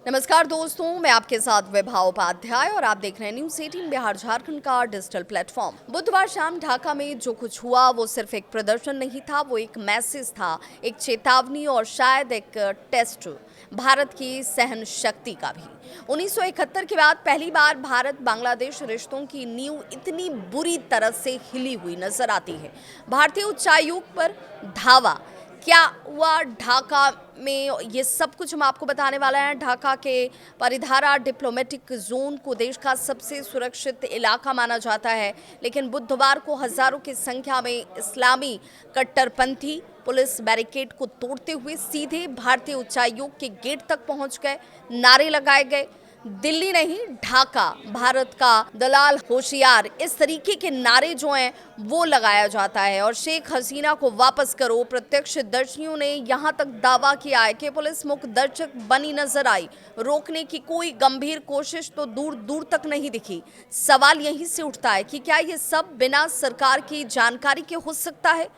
नमस्कार दोस्तों, मैं आपके साथ विभा उपाध्याय और आप देख रहे हैं न्यूज़ 18 बिहार झारखंड का डिजिटल प्लेटफॉर्म। बुधवार शाम ढाका में जो कुछ हुआ वो सिर्फ एक प्रदर्शन नहीं था, वो एक मैसेज था, एक चेतावनी और शायद एक टेस्ट भारत की सहन शक्ति का भी। 1971 के बाद पहली बार भारत बांग्लादेश रिश्तों की नींव इतनी बुरी तरह से हिली हुई नजर आती है। भारतीय उच्चायुक्त पर धावा, क्या हुआ ढाका में, ये सब कुछ हम आपको बताने वाला है। ढाका के परिधारा डिप्लोमेटिक जोन को देश का सबसे सुरक्षित इलाका माना जाता है, लेकिन बुधवार को हजारों की संख्या में इस्लामी कट्टरपंथी पुलिस बैरिकेड को तोड़ते हुए सीधे भारतीय उच्चायोग के गेट तक पहुंच गए। नारे लगाए गए, दिल्ली नहीं ढाका, भारत का दलाल होशियार, इस तरीके के नारे जो हैं वो लगाया जाता है। और शेख हसीना को वापस करो। प्रत्यक्षदर्शियों ने यहां तक दावा किया है कि पुलिस मुख्य दर्शक बनी नजर आई, रोकने की कोई गंभीर कोशिश तो दूर दूर तक नहीं दिखी। सवाल यहीं से उठता है कि क्या ये सब बिना सरकार की जानकारी के हो सकता है।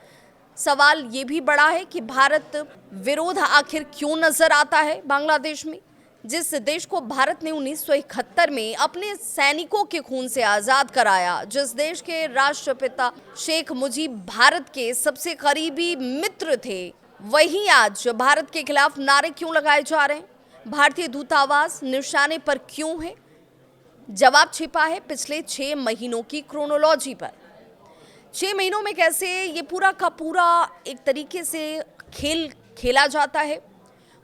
सवाल ये भी बड़ा है कि भारत विरोध आखिर क्यों नजर आता है बांग्लादेश में, जिस देश को भारत ने 1971 में अपने सैनिकों के खून से आजाद कराया, जिस देश के राष्ट्रपिता शेख मुजीब भारत के सबसे करीबी मित्र थे, वहीं आज भारत के खिलाफ नारे क्यों लगाए जा रहे हैं। भारतीय दूतावास निशाने पर क्यों है। जवाब छिपा है पिछले 6 महीनों की क्रोनोलॉजी पर। 6 महीनों में कैसे ये पूरा का पूरा एक तरीके से खेल खेला जाता है,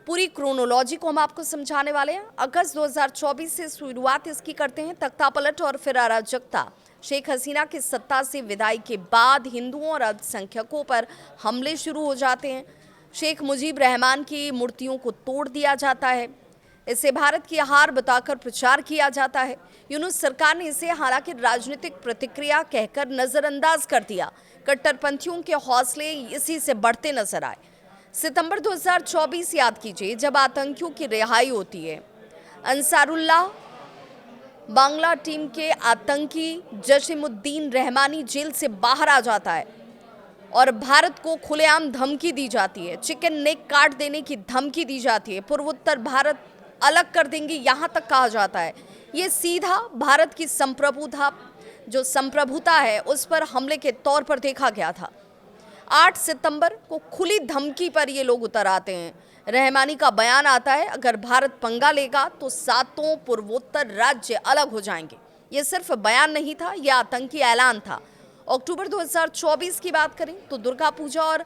पूरी क्रोनोलॉजी को हम आपको समझाने वाले हैं। अगस्त 2024 से शुरुआत इसकी करते हैं। तख्तापलट और फिर अराजकता। शेख हसीना की सत्ता से विदाई के बाद हिंदुओं और अल्पसंख्यकों पर हमले शुरू हो जाते हैं। शेख मुजीब रहमान की मूर्तियों को तोड़ दिया जाता है। इसे भारत की हार बताकर प्रचार किया जाता है। यूनुस सरकार ने इसे हालांकि राजनीतिक प्रतिक्रिया कहकर नजरअंदाज कर दिया। कट्टरपंथियों के हौसले इसी से बढ़ते नजर आए। सितंबर 2024 याद कीजिए, जब आतंकियों की रिहाई होती है। अंसारुल्लाह बांग्ला टीम के आतंकी जसीमुद्दीन रहमानी जेल से बाहर आ जाता है और भारत को खुलेआम धमकी दी जाती है। चिकन नेक काट देने की धमकी दी जाती है। पूर्वोत्तर भारत अलग कर देंगे, यहाँ तक कहा जाता है। ये सीधा भारत की संप्रभुता है उस पर हमले के तौर पर देखा गया था। 8 सितंबर को खुली धमकी पर ये लोग उतर आते हैं। रहमानी का बयान आता है, अगर भारत पंगा लेगा तो 7 पूर्वोत्तर राज्य अलग हो जाएंगे। ये सिर्फ बयान नहीं था, यह आतंकी ऐलान था। अक्टूबर 2024 की बात करें तो दुर्गा पूजा और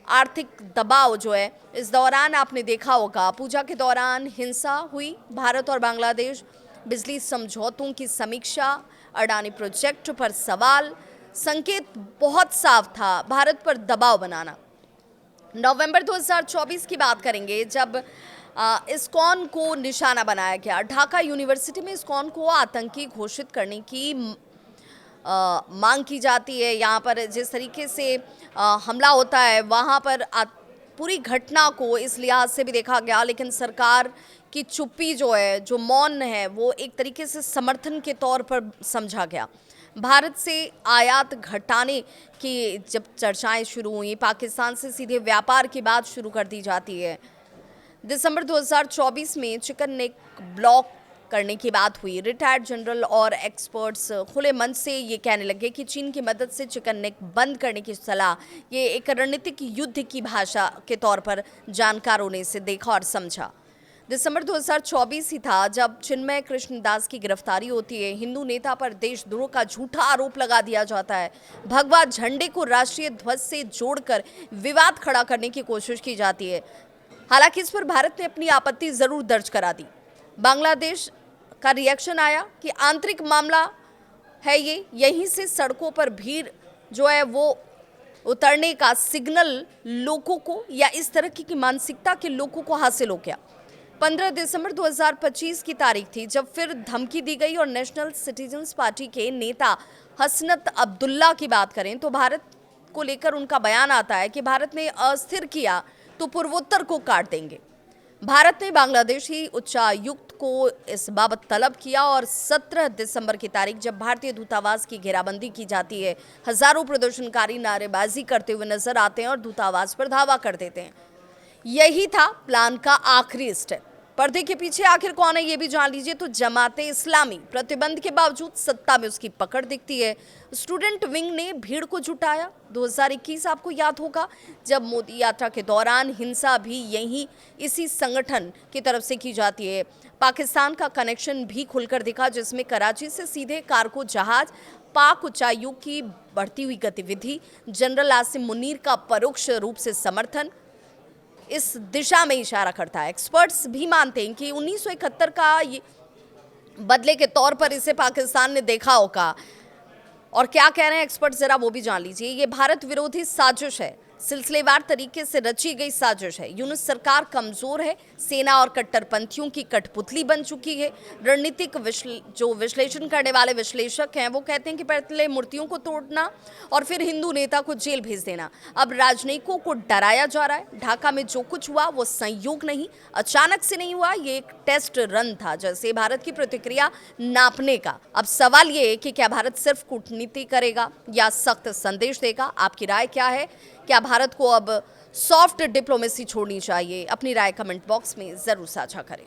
आर्थिक दबाव जो है, इस दौरान आपने देखा होगा, पूजा के दौरान हिंसा हुई। भारत और बांग्लादेश बिजली समझौतों की समीक्षा, अडानी प्रोजेक्ट पर सवाल, संकेत बहुत साफ था, भारत पर दबाव बनाना। नवंबर 2024 की बात करेंगे, जब इस्कॉन को निशाना बनाया गया। ढाका यूनिवर्सिटी में इस्कॉन को आतंकी घोषित करने की मांग की जाती है। यहाँ पर जिस तरीके से हमला होता है, वहाँ पर पूरी घटना को इस लिहाज से भी देखा गया, लेकिन सरकार की चुप्पी जो है, जो मौन है, वो एक तरीके से समर्थन के तौर पर समझा गया। भारत से आयात घटाने की जब चर्चाएं शुरू हुई, पाकिस्तान से सीधे व्यापार की बात शुरू कर दी जाती है। दिसंबर 2024 में चिकन नेक ब्लॉक करने की बात हुई। रिटायर्ड जनरल और एक्सपर्ट्स खुले मन से ये कहने लगे कि चीन की मदद से चिकन नेक बंद करने की सलाह, ये एक रणनीतिक युद्ध की भाषा के तौर पर जानकारों ने इसे देखा और समझा। दिसंबर 2024 ही था जब चिन्मय कृष्णदास की गिरफ्तारी होती है। हिंदू नेता पर देशद्रोह का झूठा आरोप लगा दिया जाता है। भगवा झंडे को राष्ट्रीय ध्वज से जोड़कर विवाद खड़ा करने की कोशिश की जाती है। हालांकि इस पर भारत ने अपनी आपत्ति जरूर दर्ज करा दी। बांग्लादेश का रिएक्शन आया कि आंतरिक मामला है ये, यहीं से सड़कों पर भीड़ जो है वो उतरने का सिग्नल लोगों को, या इस तरह की मानसिकता के लोगों को हासिल हो गया। 15 दिसंबर 2025 की तारीख थी जब फिर धमकी दी गई और नेशनल सिटीजन्स पार्टी के नेता हसनत अब्दुल्ला की बात करें तो भारत को लेकर उनका बयान आता है कि भारत ने अस्थिर किया तो पूर्वोत्तर को काट देंगे। भारत ने बांग्लादेशी उच्चायुक्त को इस बाबत तलब किया और 17 दिसंबर की तारीख जब भारतीय दूतावास की घेराबंदी की जाती है, हजारों प्रदर्शनकारी नारेबाजी करते हुए नजर आते हैं और दूतावास पर धावा कर देते हैं। यही था प्लान का आखिरी स्टेप। पर्दे के पीछे आखिर कौन है ये भी जान लीजिए। तो जमाते इस्लामी प्रतिबंध के बावजूद सत्ता में उसकी पकड़ दिखती है। स्टूडेंट विंग ने भीड़ को जुटाया। 2021 आपको याद होगा, जब मोदी यात्रा के दौरान हिंसा भी इसी संगठन की तरफ से की जाती है। पाकिस्तान का कनेक्शन भी खुलकर दिखा, जिसमें कराची से सीधे कार्गो जहाज, पाक उच्चायुक्त की बढ़ती हुई गतिविधि, जनरल आसिम मुनीर का परोक्ष रूप से समर्थन इस दिशा में इशारा करता है। एक्सपर्ट्स भी मानते हैं कि 1971 का ये बदले के तौर पर इसे पाकिस्तान ने देखा होगा। और क्या कह रहे हैं एक्सपर्ट्स, जरा वो भी जान लीजिए। ये भारत विरोधी साजिश है, सिलसिलेवार तरीके से रची गई साजिश है। यूनुस सरकार कमजोर है, सेना और कट्टरपंथियों की कठपुतली बन चुकी है। रणनीतिक जो विश्लेषण करने वाले विश्लेषक हैं वो कहते हैं कि पहले मूर्तियों को तोड़ना और फिर हिंदू नेता को जेल भेज देना। अब राजनयिकों को डराया जा रहा है। ढाका में जो कुछ हुआ वो संयोग नहीं, अचानक से नहीं हुआ, ये एक टेस्ट रन था, जैसे भारत की प्रतिक्रिया नापने का। अब सवाल ये है कि क्या भारत सिर्फ कूटनीति करेगा या सख्त संदेश देगा? आपकी राय क्या है? क्या भारत को अब सॉफ्ट डिप्लोमेसी छोड़नी चाहिए? अपनी राय कमेंट बॉक्स में जरूर साझा करें।